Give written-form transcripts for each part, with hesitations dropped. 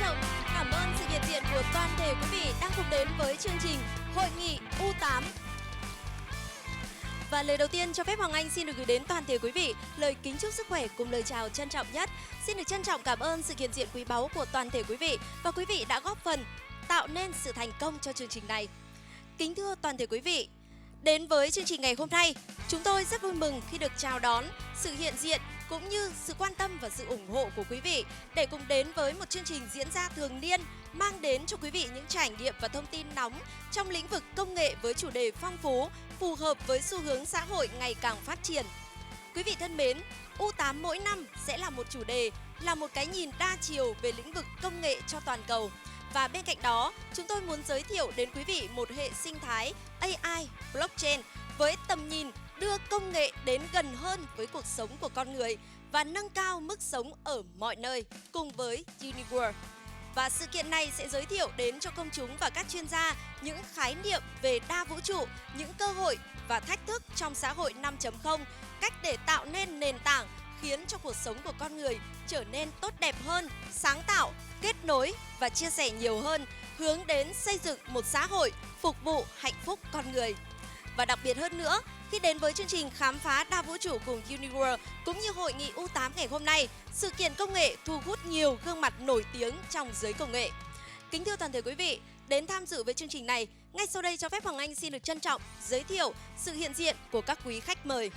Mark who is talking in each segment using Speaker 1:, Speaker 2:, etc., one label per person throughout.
Speaker 1: trọng cảm ơn sự hiện diện của toàn thể quý vị đang cùng đến với chương trình Hội nghị U8. Và lời đầu tiên cho phép Hoàng Anh xin được gửi đến toàn thể quý vị lời kính chúc sức khỏe cùng lời chào trân trọng nhất. Xin được trân trọng cảm ơn sự hiện diện quý báu của toàn thể quý vị và quý vị đã góp phần tạo nên sự thành công cho chương trình này. Kính thưa toàn thể quý vị, đến với chương trình ngày hôm nay, chúng tôi rất vui mừng khi được chào đón sự hiện diện cũng như sự quan tâm và sự ủng hộ của quý vị để cùng đến với một chương trình diễn ra thường niên mang đến cho quý vị những trải nghiệm và thông tin nóng trong lĩnh vực công nghệ với chủ đề phong phú, phù hợp với xu hướng xã hội ngày càng phát triển. Quý vị thân mến, U8 mỗi năm sẽ là một chủ đề, là một cái nhìn đa chiều về lĩnh vực công nghệ cho toàn cầu. Và bên cạnh đó, chúng tôi muốn giới thiệu đến quý vị một hệ sinh thái AI, blockchain với tầm nhìn đưa công nghệ đến gần hơn với cuộc sống của con người và nâng cao mức sống ở mọi nơi cùng với Uniworld. Và sự kiện này sẽ giới thiệu đến cho công chúng và các chuyên gia những khái niệm về đa vũ trụ, những cơ hội và thách thức trong xã hội 5.0, cách để tạo nên nền tảng khiến cho cuộc sống của con người trở nên tốt đẹp hơn, sáng tạo, kết nối và chia sẻ nhiều hơn, hướng đến xây dựng một xã hội phục vụ hạnh phúc con người. Và đặc biệt hơn nữa, khi đến với chương trình khám phá đa vũ trụ cùng Uniworld cũng như hội nghị U8 ngày hôm nay, sự kiện công nghệ thu hút nhiều gương mặt nổi tiếng trong giới công nghệ. Kính thưa toàn thể quý vị, đến tham dự với chương trình này, ngay sau đây cho phép Hoàng Anh xin được trân trọng giới thiệu sự hiện diện của các quý khách mời.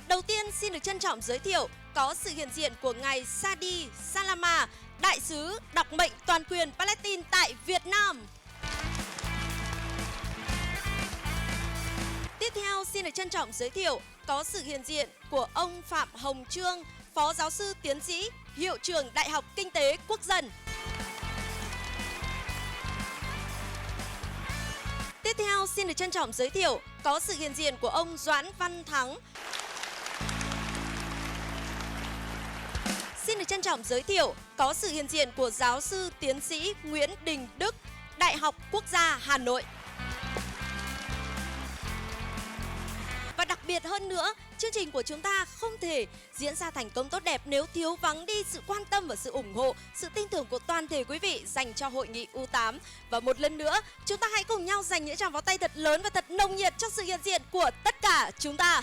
Speaker 1: Đầu tiên xin được trân trọng giới thiệu có sự hiện diện của ngài Sadi Salama, đại sứ đặc mệnh toàn quyền Palestine tại Việt Nam. Tiếp theo xin được trân trọng giới thiệu có sự hiện diện của ông Phạm Hồng Trương, phó giáo sư tiến sĩ, hiệu trưởng Đại học Kinh tế Quốc dân. Tiếp theo xin được trân trọng giới thiệu có sự hiện diện của ông Doãn Văn Thắng. Xin được trân trọng giới thiệu có sự hiện diện của giáo sư tiến sĩ Nguyễn Đình Đức, Đại học Quốc gia Hà Nội. Và đặc biệt hơn nữa, chương trình của chúng ta không thể diễn ra thành công tốt đẹp nếu thiếu vắng đi sự quan tâm và sự ủng hộ, sự tin tưởng của toàn thể quý vị dành cho hội nghị U8. Và một lần nữa, chúng ta hãy cùng nhau dành những tràng pháo tay thật lớn và thật nồng nhiệt cho sự hiện diện của tất cả chúng ta.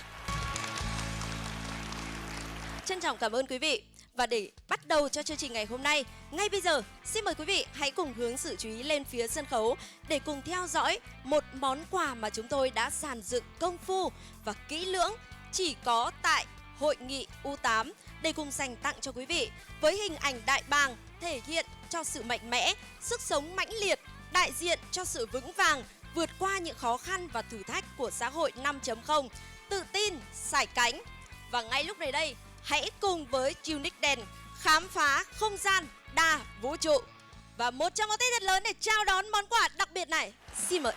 Speaker 1: Trân trọng cảm ơn quý vị. Và để bắt đầu cho chương trình ngày hôm nay, ngay bây giờ, xin mời quý vị hãy cùng hướng sự chú ý lên phía sân khấu để cùng theo dõi một món quà mà chúng tôi đã dàn dựng công phu và kỹ lưỡng chỉ có tại hội nghị U8 để cùng dành tặng cho quý vị với hình ảnh đại bàng thể hiện cho sự mạnh mẽ, sức sống mãnh liệt, đại diện cho sự vững vàng, vượt qua những khó khăn và thử thách của xã hội 5.0, tự tin, sải cánh. Và ngay lúc này đây, hãy cùng với Unique khám phá không gian đa vũ trụ. Và một tràng pháo tay thật lớn để chào đón món quà đặc biệt này. Xin mời.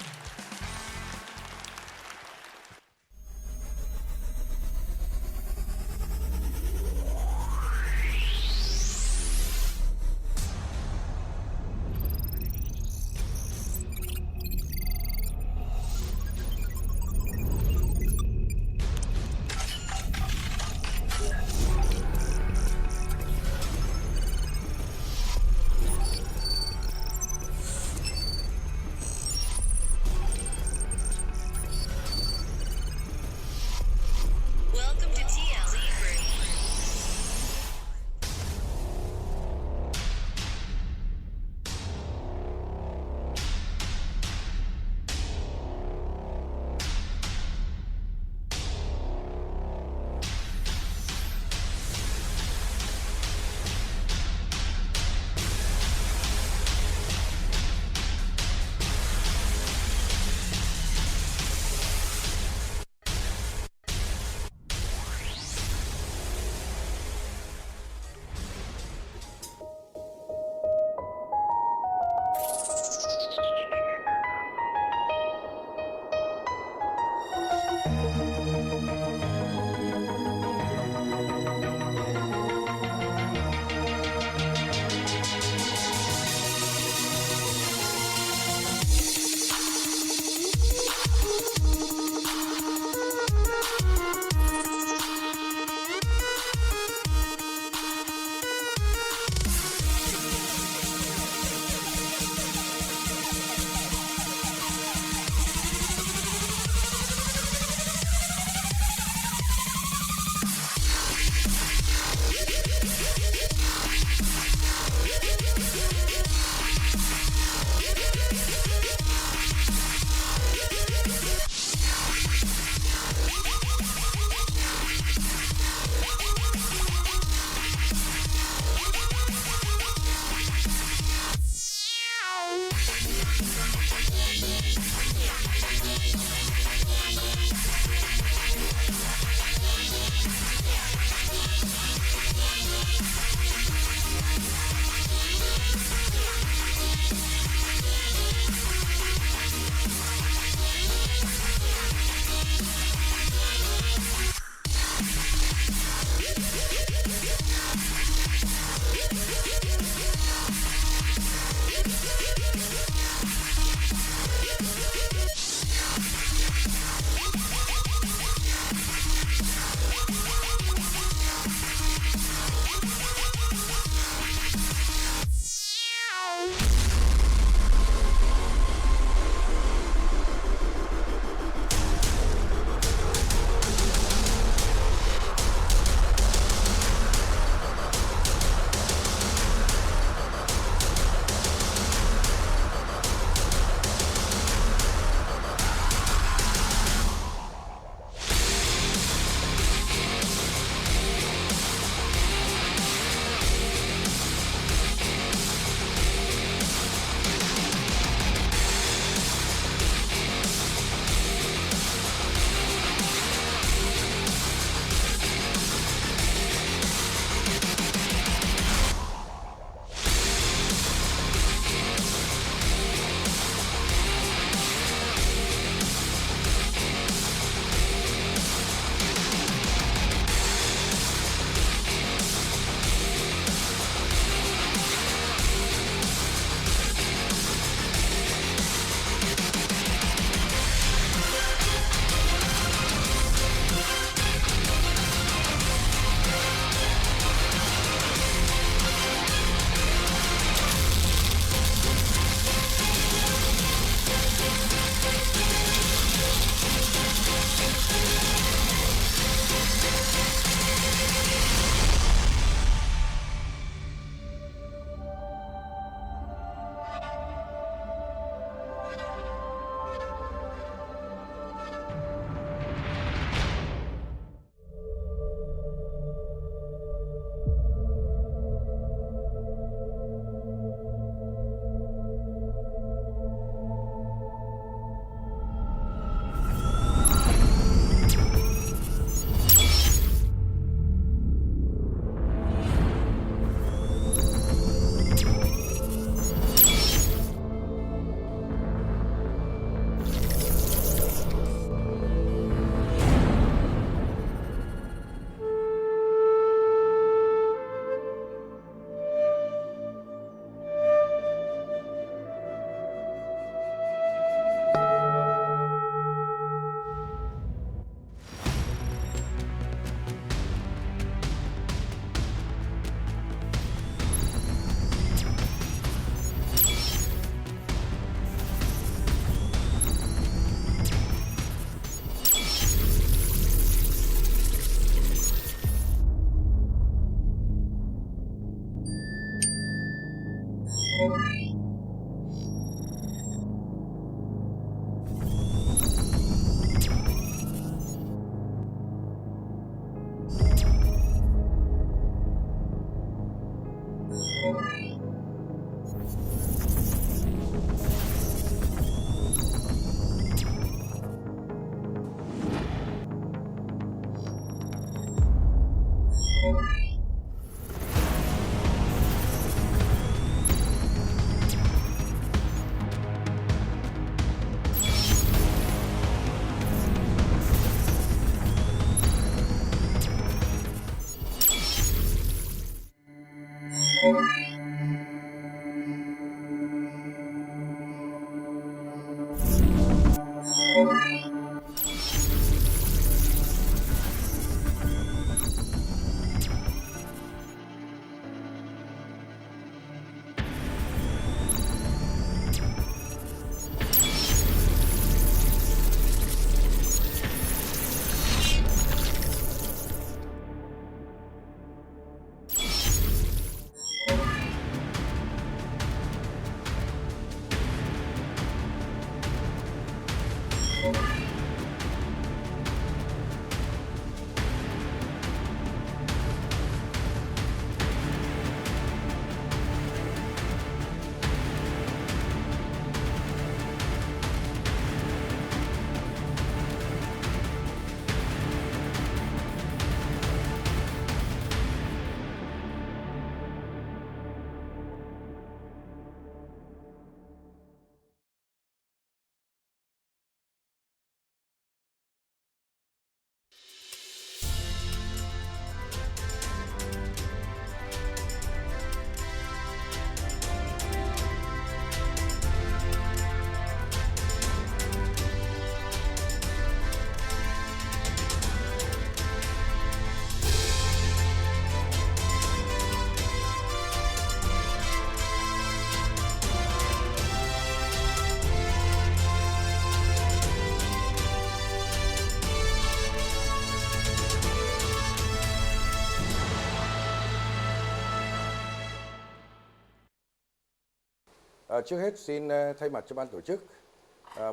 Speaker 2: Trước hết xin thay mặt cho ban tổ chức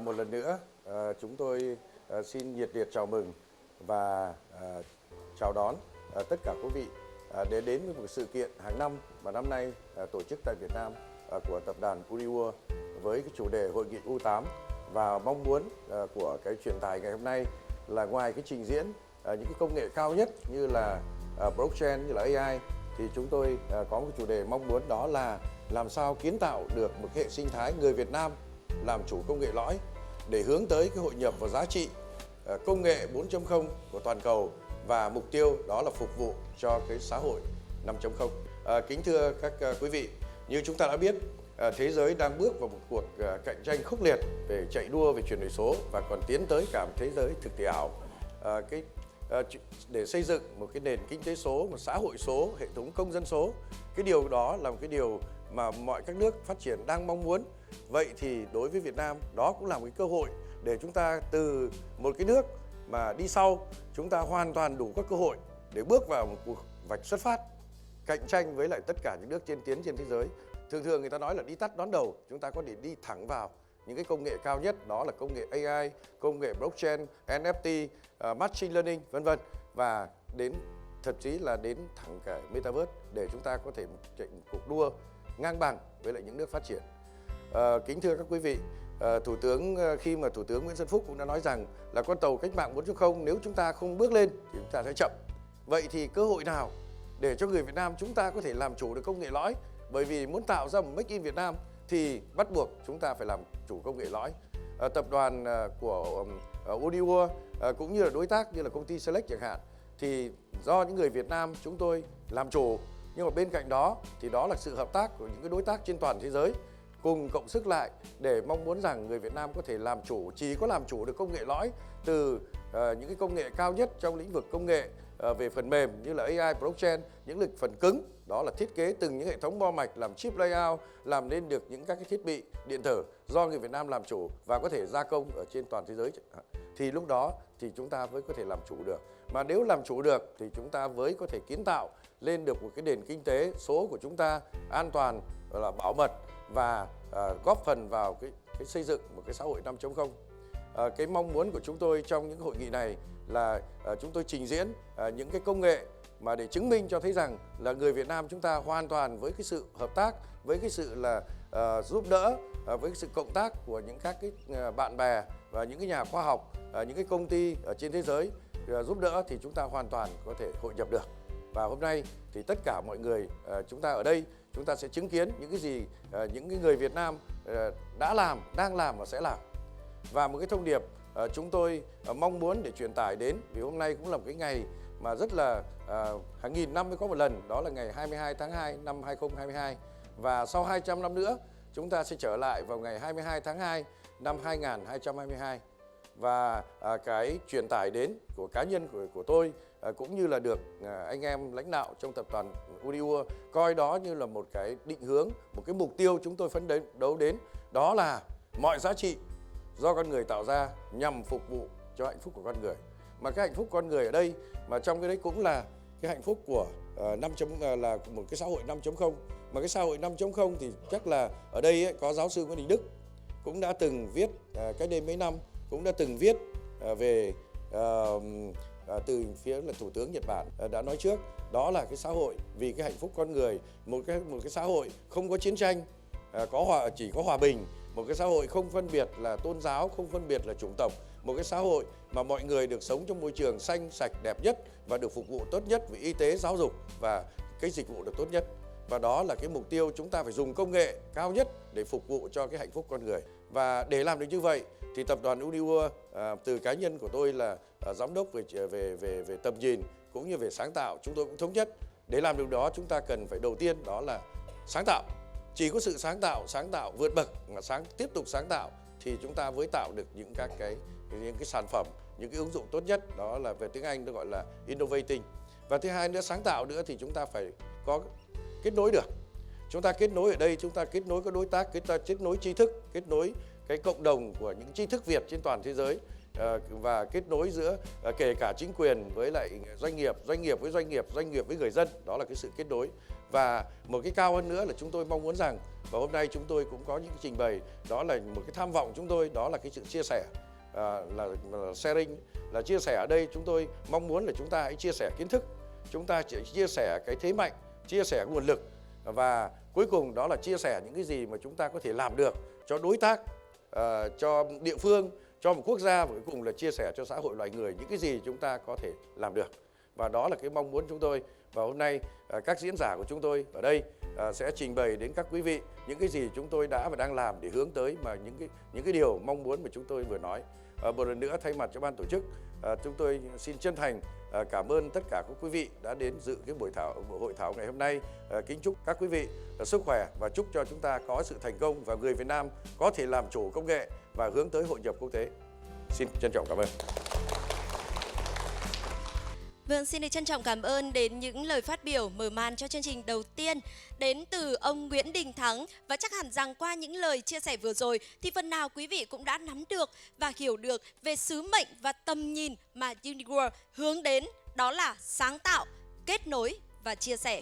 Speaker 2: một lần nữa chúng tôi xin nhiệt liệt chào mừng và chào đón tất cả quý vị để đến với một sự kiện hàng năm mà năm nay tổ chức tại Việt Nam của tập đoàn Uniworld với cái chủ đề Hội nghị U8, và mong muốn của cái truyền tải ngày hôm nay là ngoài cái trình diễn những cái công nghệ cao nhất như là blockchain, như là AI, thì chúng tôi có một chủ đề mong muốn đó là làm sao kiến tạo được một hệ sinh thái người Việt Nam làm chủ công nghệ lõi để hướng tới cái hội nhập vào giá trị công nghệ 4.0 của toàn cầu, và mục tiêu đó là phục vụ cho cái xã hội 5.0. Kính thưa các quý vị, như chúng ta đã biết, thế giới đang bước vào một cuộc cạnh tranh khốc liệt về chạy đua về chuyển đổi số và còn tiến tới cả một thế giới thực tế ảo. Để xây dựng một cái nền kinh tế số, một xã hội số, hệ thống công dân số, cái điều đó là một cái điều mà mọi các nước phát triển đang mong muốn. Vậy thì đối với Việt Nam, đó cũng là một cái cơ hội để chúng ta từ một cái nước mà đi sau, chúng ta hoàn toàn đủ các cơ hội để bước vào một cuộc vạch xuất phát, cạnh tranh với lại tất cả những nước tiên tiến trên thế giới. Thường thường người ta nói là đi tắt đón đầu, chúng ta có thể đi thẳng vào những cái công nghệ cao nhất, đó là công nghệ AI, công nghệ blockchain, NFT, machine learning, vân vân, và đến thậm chí là đến thẳng cả metaverse để chúng ta có thể chạy một cuộc đua ngang bằng với lại những nước phát triển. Kính thưa các quý vị, khi mà Thủ tướng Nguyễn Xuân Phúc cũng đã nói rằng là con tàu cách mạng 4.0 nếu chúng ta không bước lên thì chúng ta sẽ chậm. Vậy thì cơ hội nào để cho người Việt Nam chúng ta có thể làm chủ được công nghệ lõi? Bởi vì muốn tạo ra một Make in Việt Nam thì bắt buộc chúng ta phải làm chủ công nghệ lõi. Tập đoàn của Uniworld cũng như là đối tác như là công ty Select chẳng hạn, thì do những người Việt Nam chúng tôi làm chủ, nhưng mà bên cạnh đó thì đó là sự hợp tác của những cái đối tác trên toàn thế giới cùng cộng sức lại để mong muốn rằng người Việt Nam có thể làm chủ, chỉ có làm chủ được công nghệ lõi từ những cái công nghệ cao nhất trong lĩnh vực công nghệ về phần mềm như là AI, blockchain, những lĩnh phần cứng đó là thiết kế từng những hệ thống bo mạch, làm chip layout, làm nên được những các cái thiết bị điện tử do người Việt Nam làm chủ và có thể gia công ở trên toàn thế giới, thì lúc đó thì chúng ta mới có thể làm chủ được. Mà nếu làm chủ được thì chúng ta mới có thể kiến tạo lên được một cái nền kinh tế số của chúng ta an toàn, là bảo mật và góp phần vào cái xây dựng một cái xã hội 5.0. Cái mong muốn của chúng tôi trong những hội nghị này là chúng tôi trình diễn những cái công nghệ mà để chứng minh cho thấy rằng là người Việt Nam chúng ta hoàn toàn với cái sự hợp tác, với cái sự là giúp đỡ, với cái sự cộng tác của những các cái bạn bè và những cái nhà khoa học, những cái công ty ở trên thế giới giúp đỡ, thì chúng ta hoàn toàn có thể hội nhập được. Và hôm nay thì tất cả mọi người chúng ta ở đây, chúng ta sẽ chứng kiến những cái gì những cái người Việt Nam đã làm, đang làm và sẽ làm. Và một cái thông điệp chúng tôi mong muốn để truyền tải đến, vì hôm nay cũng là một cái ngày mà rất là hàng nghìn năm mới có một lần, đó là ngày 22 tháng 2 năm 2022. Và sau 200 năm nữa, chúng ta sẽ trở lại vào ngày 22 tháng 2 năm 2222. Và cái truyền tải đến của cá nhân của tôi cũng như là được anh em lãnh đạo trong tập đoàn Uniworld coi đó như là một cái định hướng, một cái mục tiêu chúng tôi phấn đấu đến, đó là mọi giá trị do con người tạo ra nhằm phục vụ cho hạnh phúc của con người. Mà cái hạnh phúc con người ở đây, mà trong cái đấy cũng là cái hạnh phúc của là một cái xã hội 5.0. Mà cái xã hội 5.0 thì chắc là ở đây có giáo sư Nguyễn Đình Đức cũng đã từng viết cách đây mấy năm, cũng đã từng viết về từ phía là Thủ tướng Nhật Bản đã nói trước, đó là cái xã hội vì cái hạnh phúc con người, một cái xã hội không có chiến tranh, chỉ có hòa bình, một cái xã hội không phân biệt là tôn giáo, không phân biệt là chủng tộc, một cái xã hội mà mọi người được sống trong môi trường xanh, sạch, đẹp nhất và được phục vụ tốt nhất về y tế, giáo dục và cái dịch vụ được tốt nhất. Và đó là cái mục tiêu chúng ta phải dùng công nghệ cao nhất để phục vụ cho cái hạnh phúc con người. Và để làm được như vậy thì tập đoàn Uniworld từ cá nhân của tôi là giám đốc về tầm nhìn cũng như về sáng tạo, chúng tôi cũng thống nhất để làm được đó chúng ta cần phải đầu tiên đó là sáng tạo. Chỉ có sự sáng tạo vượt bậc mà tiếp tục sáng tạo thì chúng ta mới tạo được những cái sản phẩm, những cái ứng dụng tốt nhất, đó là về tiếng Anh nó gọi là innovating. Và thứ hai nữa, sáng tạo nữa thì chúng ta phải có kết nối được. Chúng ta kết nối ở đây, chúng ta kết nối các đối tác, kết nối tri thức, kết nối cái cộng đồng của những tri thức Việt trên toàn thế giới và kết nối giữa kể cả chính quyền với lại doanh nghiệp với doanh nghiệp với người dân, đó là cái sự kết nối. Và một cái cao hơn nữa là chúng tôi mong muốn rằng, và hôm nay chúng tôi cũng có những trình bày, đó là một cái tham vọng chúng tôi, đó là cái sự chia sẻ, là sharing, là chia sẻ ở đây chúng tôi mong muốn là chúng ta hãy chia sẻ kiến thức, chúng ta chỉ chia sẻ cái thế mạnh, chia sẻ nguồn lực và cuối cùng đó là chia sẻ những cái gì mà chúng ta có thể làm được cho đối tác, cho địa phương, cho một quốc gia và cuối cùng là chia sẻ cho xã hội loài người những cái gì chúng ta có thể làm được. Và đó là cái mong muốn chúng tôi. Và hôm nay các diễn giả của chúng tôi ở đây sẽ trình bày đến các quý vị những cái gì chúng tôi đã và đang làm để hướng tới mà những cái điều mong muốn mà chúng tôi vừa nói. Một lần nữa thay mặt cho ban tổ chức, chúng tôi xin chân thành cảm ơn tất cả các quý vị đã đến dự cái buổi hội thảo ngày hôm nay. Kính chúc các quý vị sức khỏe và chúc cho chúng ta có sự thành công và người Việt Nam có thể làm chủ công nghệ và hướng tới hội nhập quốc tế. Xin trân trọng cảm ơn.
Speaker 1: Vâng, xin được trân trọng cảm ơn đến những lời phát biểu mở màn cho chương trình đầu tiên đến từ ông Nguyễn Đình Thắng. Và chắc hẳn rằng qua những lời chia sẻ vừa rồi thì phần nào quý vị cũng đã nắm được và hiểu được về sứ mệnh và tầm nhìn mà Uniworld hướng đến, đó là sáng tạo, kết nối và chia sẻ.